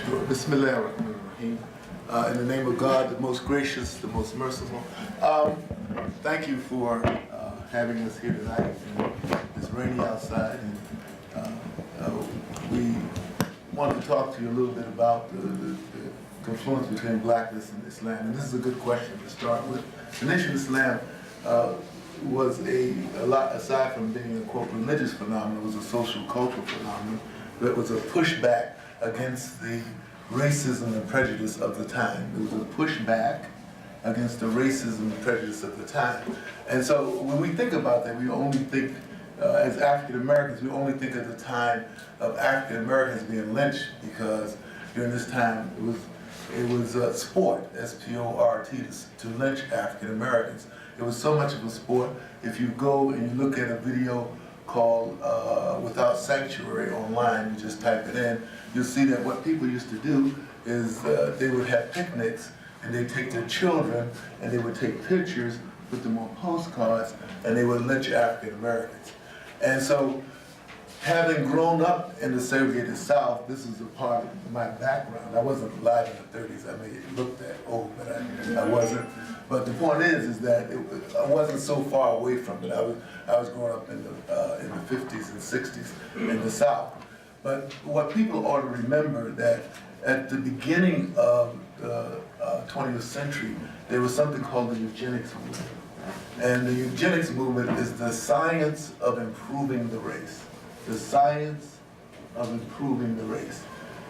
Sure. Bismillah ar-Rahman ar-Rahim. In the name of God, the most gracious, the most merciful. Thank you for having us here tonight. It's rainy outside, and we wanted to talk to you a little bit about the confluence between blackness and Islam. And this is a good question to start with. The Nation of Islam was a lot, aside from being a quote religious phenomenon, was a social cultural phenomenon that was a pushback against the racism and prejudice of the time. It was a pushback against the racism and prejudice of the time. And so when we think about that, we only think, as African Americans, we only think at the time of African Americans being lynched, because during this time it was sport, S-P-O-R-T, to lynch African Americans. It was so much of a sport. If you go and you look at a video called Without Sanctuary online, you just type it in, you'll see that what people used to do is they would have picnics, and they'd take their children and they would take pictures, put them on postcards, and they would lynch African Americans. And so, having grown up in the segregated South, this is a part of my background. I wasn't alive in the 30s. I may look that old, but I wasn't. But the point is that I wasn't so far away from it. I was growing up in the 50s and 60s in the South. But what people ought to remember, that at the beginning of the 20th century, there was something called the eugenics movement. And the eugenics movement is the science of improving the race. The science of improving the race.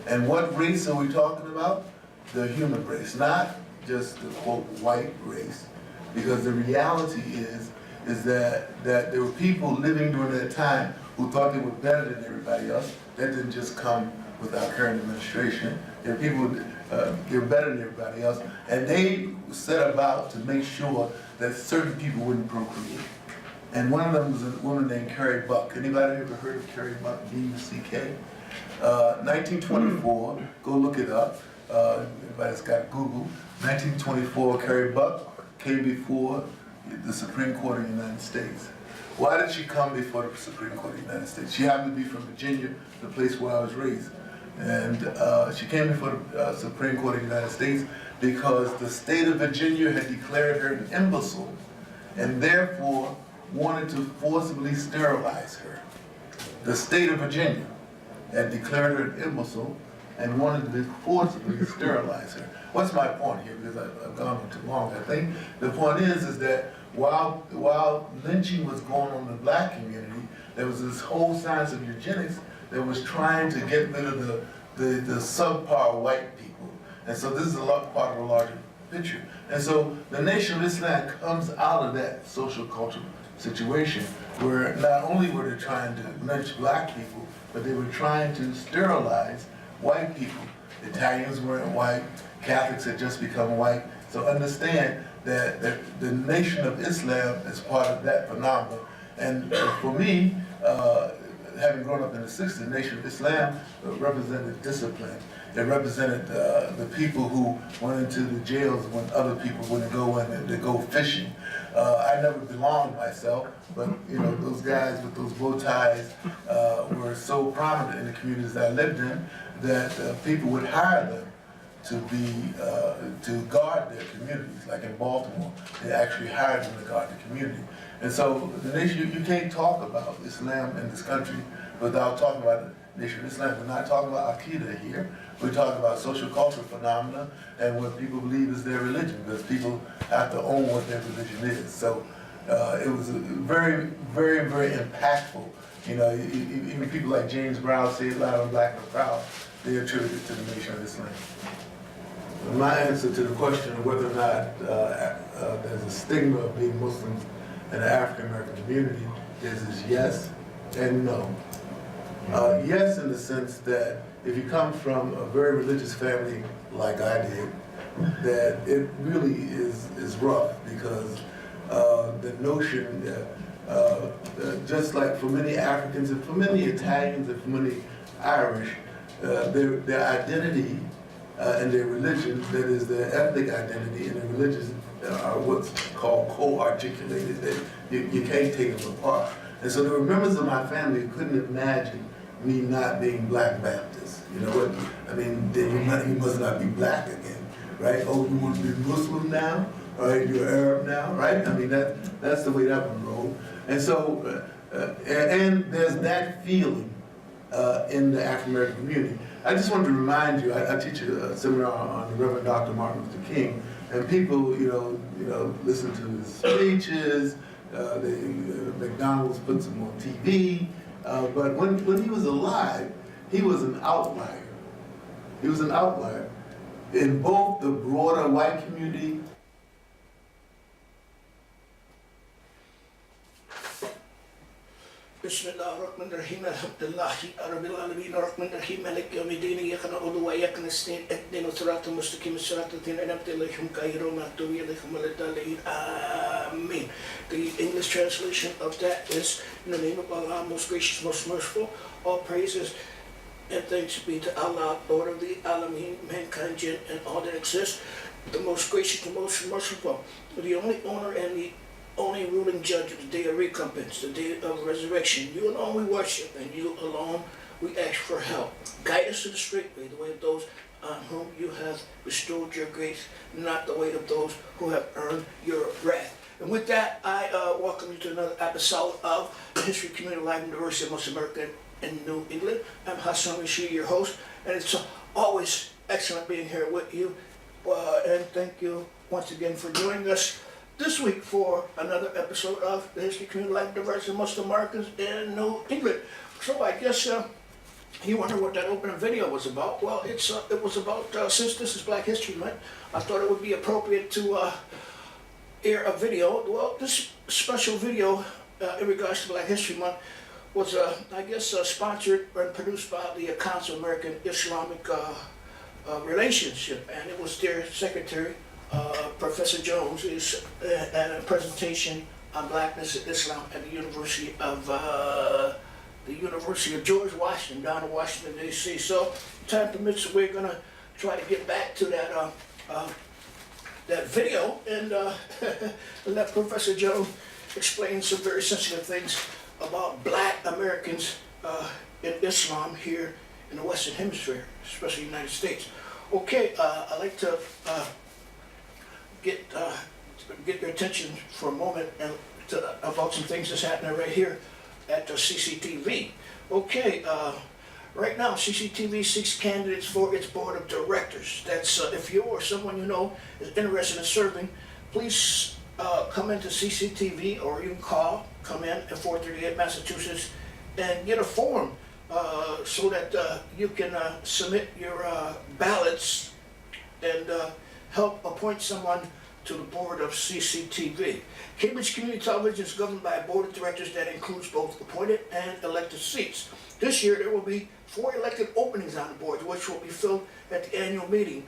And what race are we talking about? The human race, not just the quote white race, because the reality is that there were people living during that time who thought they were better than everybody else. That didn't just come with our current administration. There were people they were better than everybody else, and they set about to make sure that certain people wouldn't procreate. And one of them was a woman named Carrie Buck. Anybody ever heard of Carrie Buck, B-U-C-K? 1924, go look it up. Everybody's got Google. 1924, Carrie Buck came before the Supreme Court of the United States. Why did she come before the Supreme Court of the United States? She happened to be from Virginia, the place where I was raised. And she came before the Supreme Court of the United States because the state of Virginia had declared her an imbecile and therefore wanted to forcibly sterilize her. The state of Virginia had declared her an imbecile and wanted to forcibly sterilize her. What's my point here? Because I've gone on too long, I think. The point is that while lynching was going on in the black community, there was this whole science of eugenics that was trying to get rid of the subpar white people. And so this is part of a larger picture. And so the Nation of Islam comes out of that social cultural situation where not only were they trying to lynch black people, but they were trying to sterilize white people. Italians weren't white, Catholics had just become white. So understand that the Nation of Islam is part of that phenomenon. And for me, having grown up in the 60s, the Nation of Islam represented discipline. It represented the people who went into the jails when other people wouldn't go in, and to go fishing. I never belonged myself, but you know, those guys with those bow ties were so prominent in the communities I lived in that people would hire them to guard their communities. Like in Baltimore, they actually hired them to guard the community. And so the nation, you can't talk about Islam in this country without talking about the Nation of Islam. We're not talking about Aqidah here. We're talking about social cultural phenomena and what people believe is their religion, because people have to own what their religion is. So it was very, very, very impactful. You know, even people like James Brown say it loud and black and proud, they attribute it to the Nation of Islam. My answer to the question of whether or not there's a stigma of being Muslims in the African American community is yes and no. Yes, in the sense that if you come from a very religious family like I did, that it really is rough, because the notion that just like for many Africans and for many Italians and for many Irish, their identity and their religion, that is their ethnic identity and their religion, are what's called co-articulated, that you can't take them apart. And so there were members of my family who couldn't imagine me not being Black Baptist. You know what? I mean, then you must not be black again, right? Oh, you want to be Muslim now? All right, you're Arab now, right? I mean, that's the way that one rolled. And so, and there's that feeling in the African American community. I just wanted to remind you, I teach a seminar on the Reverend Dr. Martin Luther King, and people, listen to his speeches. McDonald's puts him on TV, but when he was alive, he was an outlier. He was an outlier in both the broader white community. Bismillahirrahmanirrahim. Alhamdulillahi Rabbil Alamin. Ar-Rahmanir-Rahim. Malik Yawmiddin. Iyyaka na'budu wa iyyaka nasta'in. Ihdinas siratal mustaqim. Siratal ladzina an'amta alaihim ghayril maghdubi alaihim waladdallin. Amen. The English translation of that is, in the name of Allah, most gracious, most merciful, all praises and thanks be to Allah, Lord of the Alameen, mankind, jinn, and all that exists, the most gracious, the most merciful, the only owner and the only ruling judge of the day of recompense, the day of resurrection. You alone we worship, and you alone we ask for help. Guide us to the straight way, the way of those on whom you have bestowed your grace, not the way of those who have earned your wrath. And with that, I welcome you to another episode of the History Community Live and Diversity of Most American in New England. I'm Hassan Rashid, your host, and it's always excellent being here with you. And thank you once again for joining us this week for another episode of the History Community Life Diversity of Most Americans in New England. So I guess you wonder what that opening video was about. Well, it was about, since this is Black History Month, I thought it would be appropriate to air a video. Well, this special video in regards to Black History Month was, I guess, sponsored and produced by the Council of American Islamic Relationship, and it was their secretary, Professor Jones, is at a presentation on blackness and Islam at the University of George Washington down in Washington, D.C. So, time permits, we're gonna try to get back to that video and let Professor Jones explain some very sensitive things about Black Americans in Islam here in the Western Hemisphere, especially the United States. Okay, I'd like to get your attention for a moment and about some things that's happening right here at the CCTV. Okay, right now CCTV seeks candidates for its board of directors. That's if you or someone you know is interested in serving, please come into CCTV, or you can come in at 438 Massachusetts and get a form so that you can submit your ballots and help appoint someone to the board of CCTV. Cambridge Community Television is governed by a board of directors that includes both appointed and elected seats. This year there will be 4 elected openings on the board, which will be filled at the annual meeting.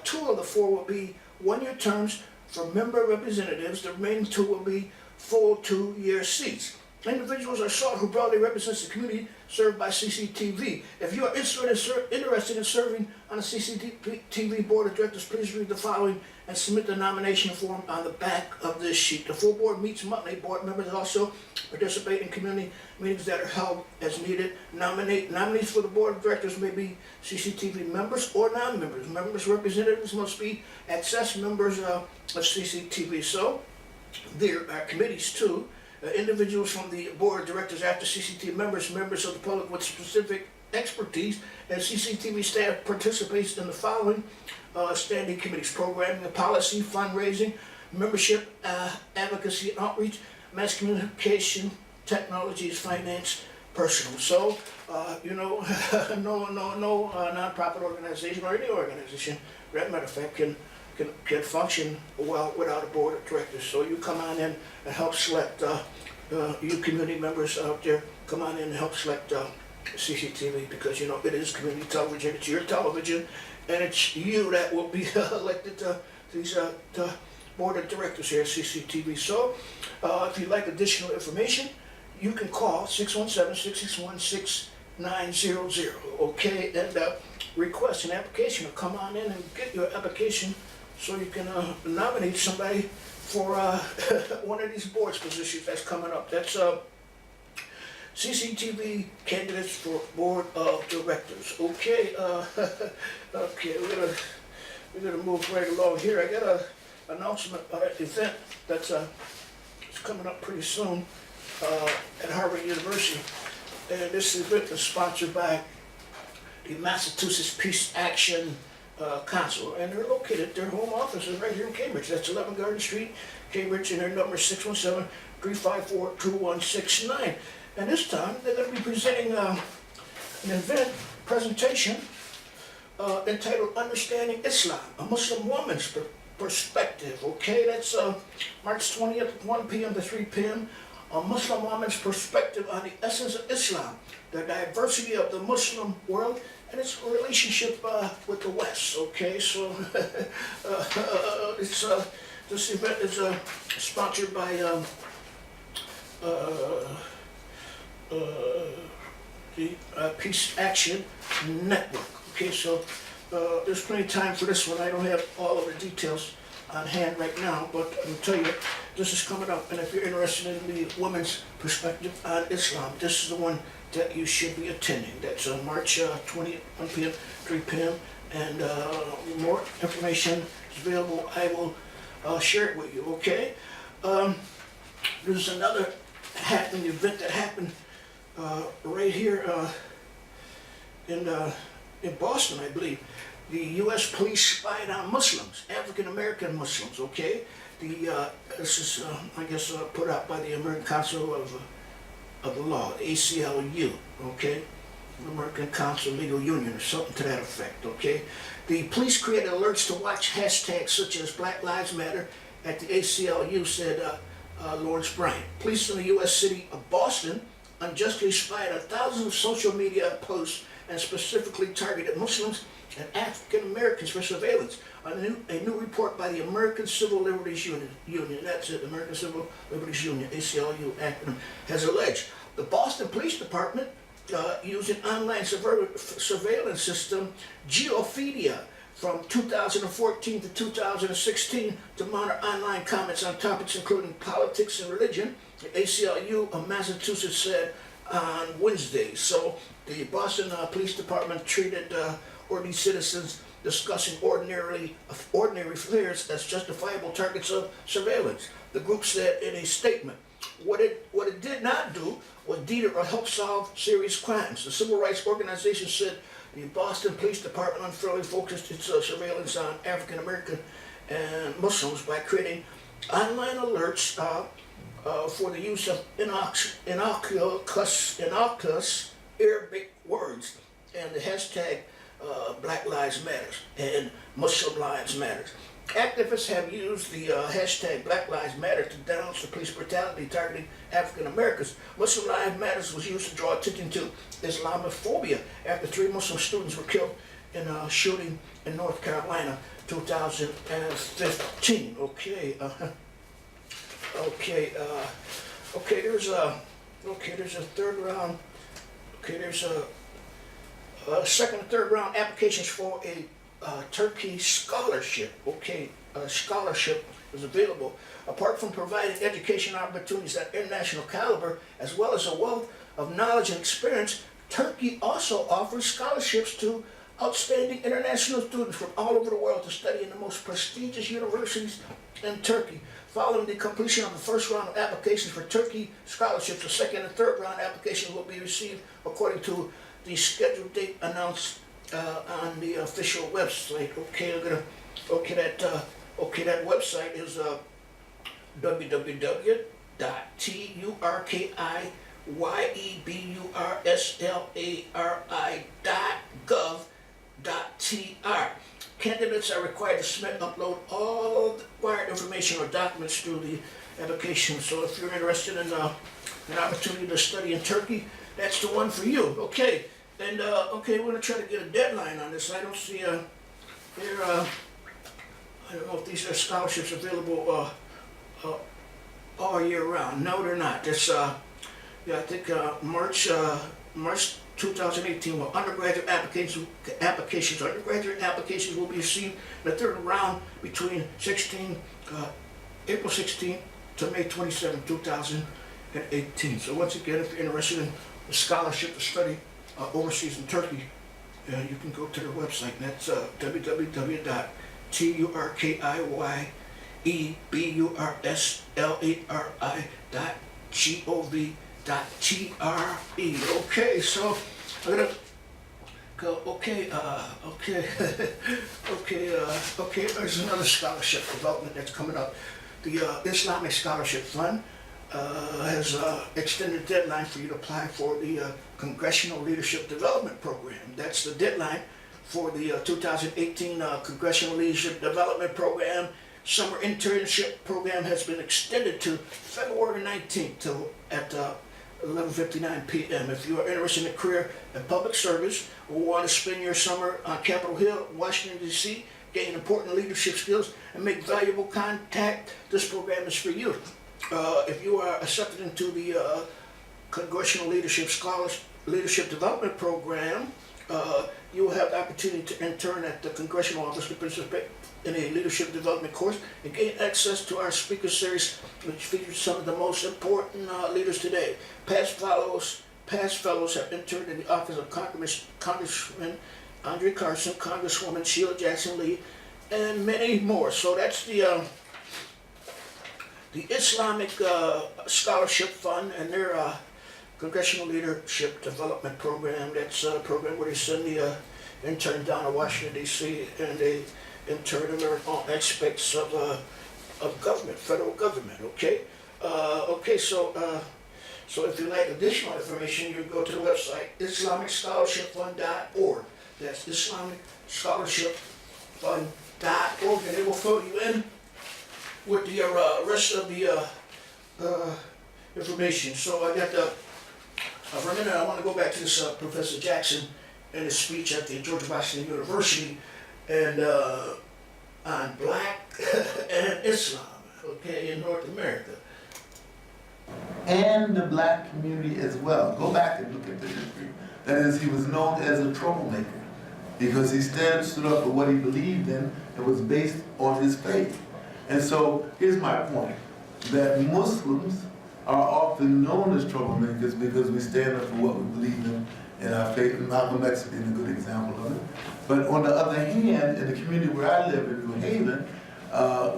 2 of the 4 will be 1-year terms for member representatives. The remaining 2 will be full 2-year seats. Individuals are sought who broadly represents the community served by CCTV. If you are interested in serving on the CCTV board of directors, please read the following and submit the nomination form on the back of this sheet. The full board meets monthly. Board members also participate in community meetings that are held as needed. Nominees for the board of directors may be CCTV members or non-members. Members' representatives must be access members of CCTV. So there are committees too. Individuals from the board of directors, after CCTV members of the public with specific expertise, and CCTV staff participates in the following standing committees: programming and policy, fundraising, membership, advocacy and outreach, mass communication, technologies, finance, personal. So, no nonprofit organization or any organization, for that matter of fact, can function well without a board of directors. So you come on in and help select, you community members out there, come on in and help select CCTV, because it is community television, it's your television, and it's you that will be elected to these board of directors here at CCTV. So if you'd like additional information, you can call 617-661-6900, okay, and request an application, or come on in and get your application so you can nominate somebody for one of these boards positions that's coming up. That's CCTV candidates for board of directors. Okay, okay, we're gonna move right along here. I got a announcement about an event that's it's coming up pretty soon at Harvard University, and this event is sponsored by the Massachusetts Peace Action Council, and they're located. Their home office is right here in Cambridge. That's 11 Garden Street, Cambridge, and their number is 617-354-2169. And this time they're going to be presenting an event presentation entitled "Understanding Islam: A Muslim Woman's Perspective." Okay, that's March 20th, 1 p.m. to 3 p.m. A Muslim woman's perspective on the essence of Islam, the diversity of the Muslim world, and its relationship with the West. Okay, so it's this event is sponsored by the Peace Action Network. Okay, so there's plenty of time for this one. I don't have all of the details on hand right now, but I'll tell you, this is coming up, and if you're interested in the woman's perspective on Islam, this is the one that you should be attending. That's March 20th, 1 p.m., 3 p.m., and more information is available. I will share it with you, okay? There's another happening event that happened right here in Boston, I believe. The U.S. police spied on Muslims, African American Muslims. Okay, this is I guess put out by the American Council of the Law, ACLU. Okay, American Council Legal Union or something to that effect. Okay, the police created alerts to watch hashtags such as Black Lives Matter at the ACLU, said Lawrence Bryant. Police in the U.S. city of Boston unjustly spied on thousands of social media posts and specifically targeted Muslims and African Americans for surveillance. A new report by the American Civil Liberties Union, that's it, American Civil Liberties Union, ACLU acronym, has alleged the Boston Police Department used an online surveillance system, Geophedia, from 2014 to 2016 to monitor online comments on topics including politics and religion, the ACLU of Massachusetts said on Wednesday. So the Boston Police Department treated ordinary citizens discussing ordinary affairs as justifiable targets of surveillance. The group said in a statement, what it did not do was deter or help solve serious crimes. The civil rights organization said the Boston Police Department unfairly focused its surveillance on African American and Muslims by creating online alerts for the use of innocuous Arabic words and the hashtag Black Lives Matter and Muslim Lives Matter. Activists have used the hashtag Black Lives Matter to denounce the police brutality targeting African Americans. Muslim Lives Matter was used to draw attention to Islamophobia after 3 Muslim students were killed in a shooting in North Carolina, 2015. Okay, there's a third round. Okay, there's a second and third round applications for a Turkey scholarship. Okay, a scholarship is available. Apart from providing education opportunities at international caliber, as well as a wealth of knowledge and experience, Turkey also offers scholarships to outstanding international students from all over the world to study in the most prestigious universities in Turkey. Following the completion of the first round of applications for Turkey scholarships, the second and third round applications will be received according to the scheduled date announced on the official website. Okay, that website is www.turkeybursari.gov.tr. Candidates are required to upload all the required information or documents through the application. So if you're interested in an opportunity to study in Turkey, that's the one for you. Okay, and okay, we're gonna try to get a deadline on this. I don't see I don't know if these are scholarships available all year round. No, they're not. It's I think March 2018. Well, undergraduate applications will be received in the third round between April 16th to May 27, 2018. 2018. So once again, if you're interested in a scholarship to study overseas in Turkey, you can go to their website, and that's www.turkeybursleri.gov.tre. Okay, so I'm gonna go. Okay, okay. There's another scholarship development that's coming up. The Islamic Scholarship Fund has extended the deadline for you to apply for the Congressional Leadership Development Program. That's the deadline for the 2018 Congressional Leadership Development Program. Summer internship program has been extended to February 19th at 11:59 p.m. If you are interested in a career in public service or want to spend your summer on Capitol Hill, Washington, D.C., gain important leadership skills and make valuable contact, this program is for you. If you are accepted into the Congressional Leadership Development Program, you will have the opportunity to intern at the Congressional Office to participate in a leadership development course and gain access to our speaker series, which features some of the most important leaders today. Past fellows have interned in the office of Congressman Andre Carson, Congresswoman Sheila Jackson Lee, and many more. So that's the Islamic Scholarship Fund and their Congressional Leadership Development Program. That's a program where they send the intern down to Washington, D.C., and they intern and learn all aspects of government, federal government, okay? So if you'd like additional information, you can go to the website, IslamicScholarshipFund.org. That's IslamicScholarshipFund.org, and it will fill you in with the rest of the information. So I got for a minute, I want to go back to this Professor Jackson and his speech at the George Washington University and on Black and Islam, okay, in North America. And the black community as well. Go back and look at the history. That is, he was known as a troublemaker because he stood up for what he believed in and was based on his faith. And so here's my point, that Muslims are often known as troublemakers because we stand up for what we believe in our faith, and Malcolm X being a good example of it. But on the other hand, in the community where I live in New Haven,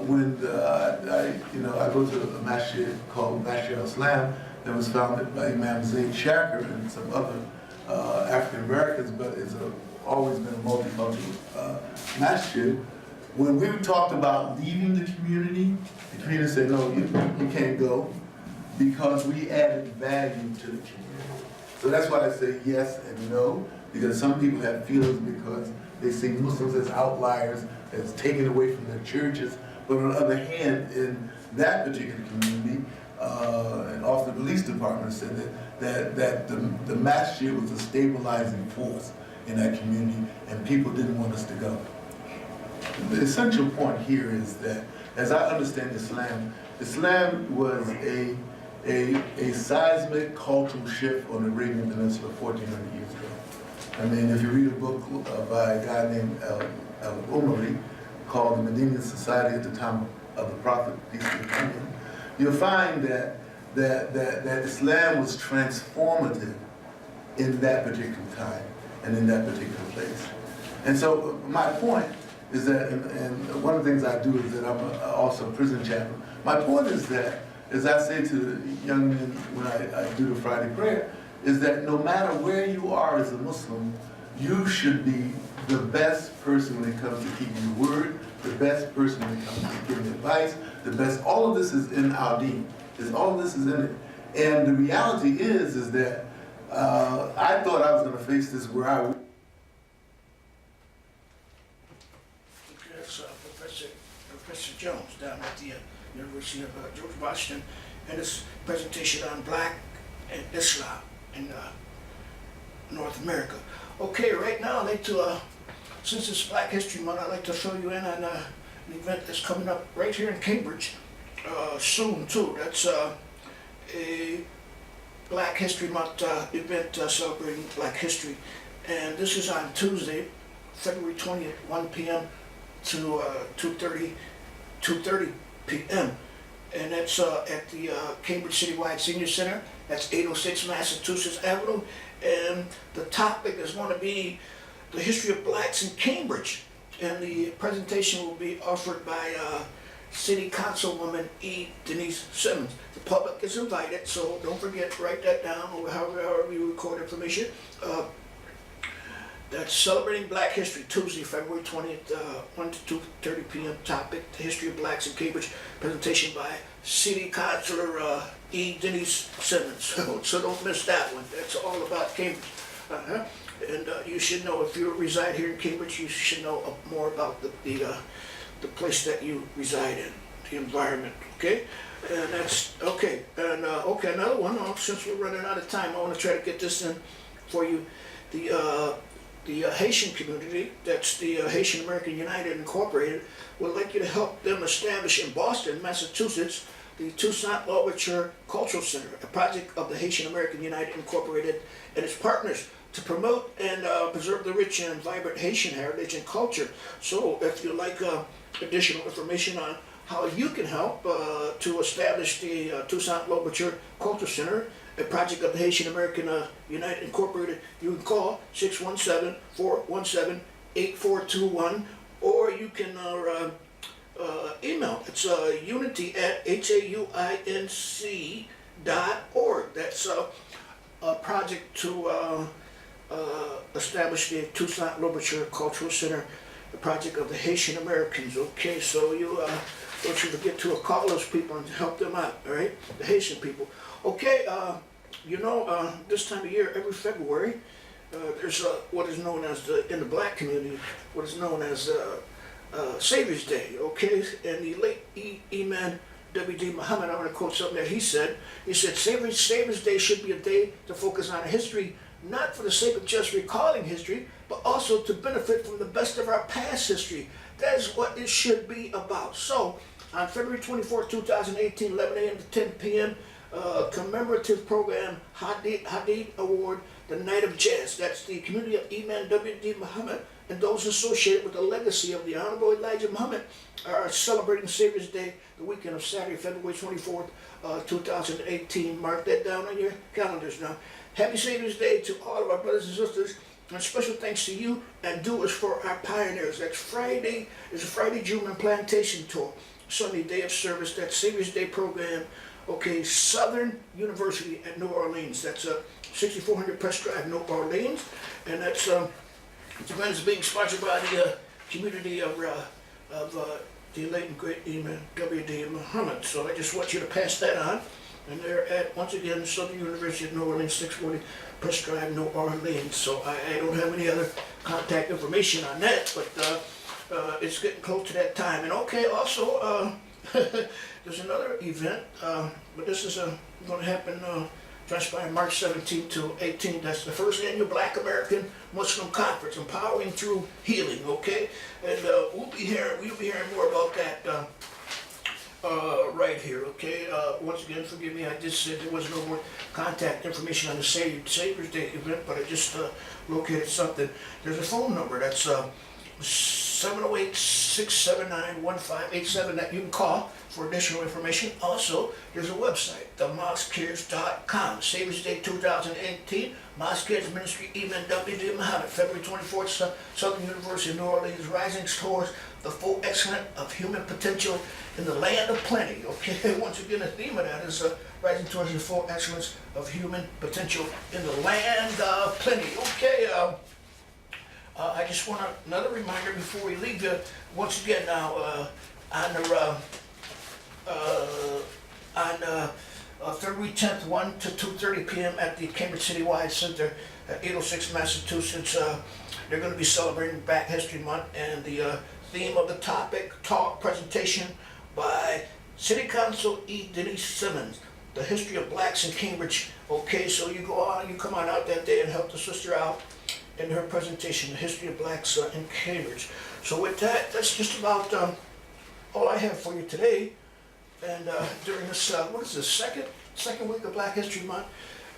when I go to a masjid called Masjid al-Islam that was founded by Imam Zaid Shaker and some other African Americans, but it's always been a multicultural masjid. When we talked about leaving the community said, no, you can't go, because we added value to the community. So that's why I say yes and no, because some people have feelings because they see Muslims as outliers, as taken away from their churches. But on the other hand, in that particular community, and often the police department said that the masjid was a stabilizing force in that community, and people didn't want us to go. The essential point here is that, as I understand Islam was a seismic cultural shift on the Arabian Peninsula 1,400 years ago. I mean, if you read a book by a guy named al-Umari called The Medinian Society at the Time of the Prophet, peace be upon him, you'll find that Islam was transformative in that particular time and in that particular place. And so my point is that, and one of the things I do is that I'm also a prison chaplain. My point is that, as I say to the young men when I do the Friday prayer, is that no matter where you are as a Muslim, you should be the best person when it comes to keeping your word, the best person when it comes to giving advice, the best. All of this is in our deen. All of this is in it. And the reality is that I thought I was going to face this where I would. That's Professor Jones down at the University of George Washington, and his presentation on Black and Islam in North America. Okay, right now I'd like to, since it's Black History Month, I'd like to fill you in on an event that's coming up right here in Cambridge soon too. That's a Black History Month event celebrating Black history, and this is on Tuesday, February 20th, 1 p.m. to 2:30 p.m. and that's at the Cambridge Citywide Senior Center. That's 806 Massachusetts Avenue, and the topic is going to be the history of blacks in Cambridge, and the presentation will be offered by City Councilwoman E. Denise Simmons. The public is invited, so don't forget, write that down, or however you record information. That's Celebrating Black History, Tuesday, February 20th, 1 to 2:30 p.m. Topic, the history of blacks in Cambridge. Presentation by City Councilor E. Denise Simmons. So don't miss that one. That's all about Cambridge. And you should know, if you reside here in Cambridge, you should know more about the place that you reside in, the environment, okay? And that's, okay, and okay, another one, since we're running out of time, I want to try to get this in for you. The Haitian community, that's the Haitian American United Incorporated, would like you to help them establish in Boston, Massachusetts, the Toussaint Louverture Cultural Center, a project of the Haitian American United Incorporated and its partners to promote and preserve the rich and vibrant Haitian heritage and culture. So if you'd like additional information on how you can help to establish the Toussaint Louverture Cultural Center, a project of the Haitian American United Incorporated, you can call 617-417-8421, or you can email. It's unity@hauinc.org. That's a project to establish the Toussaint Louverture Cultural Center, the project of the Haitian Americans. Okay, so you don't you forget to call those people and help them out, all right? The Haitian people. Okay, you know, this time of year, every February, there's what is known as, in the black community, what is known as Savior's Day, okay? And the late Imam W.D. Muhammad, I'm going to quote something that he said. He said, Savior's Day should be a day to focus on history, not for the sake of just recalling history, but also to benefit from the best of our past history. That is what it should be about. So, on February 24, 2018, 11 a.m. to 10 p.m., commemorative program, Hadid Award, the Night of Jazz. That's the community of Imam W.D. Muhammad and those associated with the legacy of the Honorable Elijah Muhammad are celebrating Savior's Day the weekend of Saturday, February 24th, 2018. Mark that down on your calendars now. Happy Savior's Day to all of our brothers and sisters, and special thanks to you and doers for our pioneers. That's Friday, is a Friday June and Plantation Tour. Sunday, day of service, that's Savior's Day program. Okay, Southern University at New Orleans. That's 6400 Press Drive, New Orleans. And that's, the event is being sponsored by the community of the late and great Imam W.D. Muhammad. So I just want you to pass that on. And they're at, once again, Southern University of New Orleans, 640 Press Drive, New Orleans. So I don't have any other contact information on that, but it's getting close to that time. And okay, also, there's another event, but this is going to happen, transpire March 17th to 18th. That's the first annual Black American Muslim Conference, Empowering Through Healing, okay? And we'll be hearing more about that right here, okay? Once again, forgive me, I just said there was no more contact information on the Savior's Day event, but I just located something. There's a phone number, that's 708-679-1587 that you can call for additional information. Also, there's a website, themosquecares.com. Savior's Day 2018, Mosque Cares Ministry, Imam W.D. Muhammad, February 24th, Southern University of New Orleans, rising towards the full excellence of human potential in the land of plenty. Okay, once again, the theme of that is rising towards the full excellence of human potential in the land of plenty. Okay, I just want another reminder before we leave you. Once again, now on February 10th, 1 to 2:30 p.m. at the Cambridge Citywide Center at 806 Massachusetts, they're going to be celebrating Black History Month, and the theme of the topic, talk presentation by City Council E. Denise Simmons, the history of blacks in Cambridge. Okay, so you go on, you come on out that day and help the sister out in her presentation, the history of blacks in Cambridge. So with that, that's just about all I have for you today. And during this, what is this, second week of Black History Month,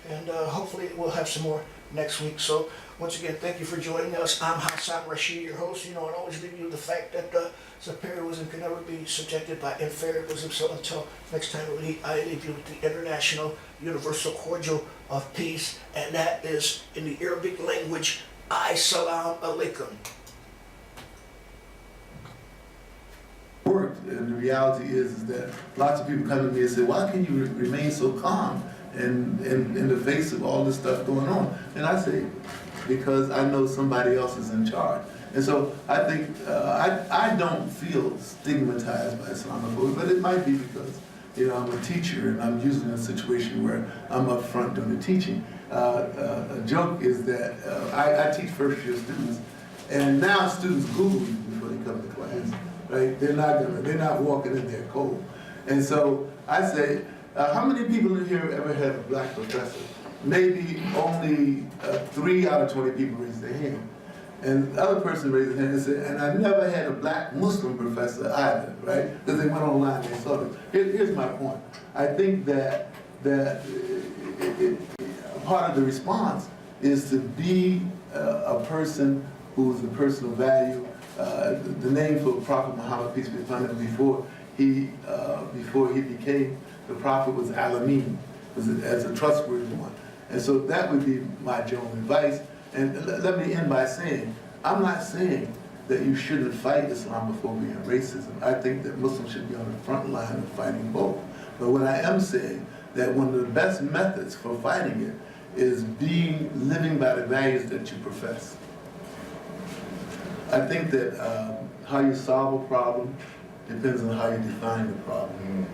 and hopefully we'll have some more next week. So once again, thank you for joining us. I'm Hassan Rashid, your host. You know, and always leave you the fact that superialism can never be subjected by inferialism. So until next time we meet, I leave you with the international universal cordial of peace, and that is in the Arabic language, Assalamu alaikum. Worked, and the reality is that lots of people come to me and say, why can you remain so calm in the face of all this stuff going on? And I say, because I know somebody else is in charge. And so I think, I don't feel stigmatized by Islamophobia, but it might be because, you know, I'm a teacher and I'm usually in a situation where I'm up front doing the teaching. A joke is that I teach first year students, and now students Google you before they come to class, right? They're not walking in there cold. And so I say, how many people in here ever had a black professor? Maybe only 3 out of 20 people raised their hand. And the other person raised their hand and said, and I never had a black Muslim professor either, right? Because they went online and they saw it. Here's my point. I think that part of the response is to be a person who is a person of value. The name for Prophet Muhammad, peace be upon him, before he became the prophet was Alameen, was as a trustworthy one. And so that would be my general advice. And let me end by saying, I'm not saying that you shouldn't fight Islamophobia and racism. I think that Muslims should be on the front line of fighting both. But what I am saying, that one of the best methods for fighting it is living by the values that you profess. I think that how you solve a problem depends on how you define the problem.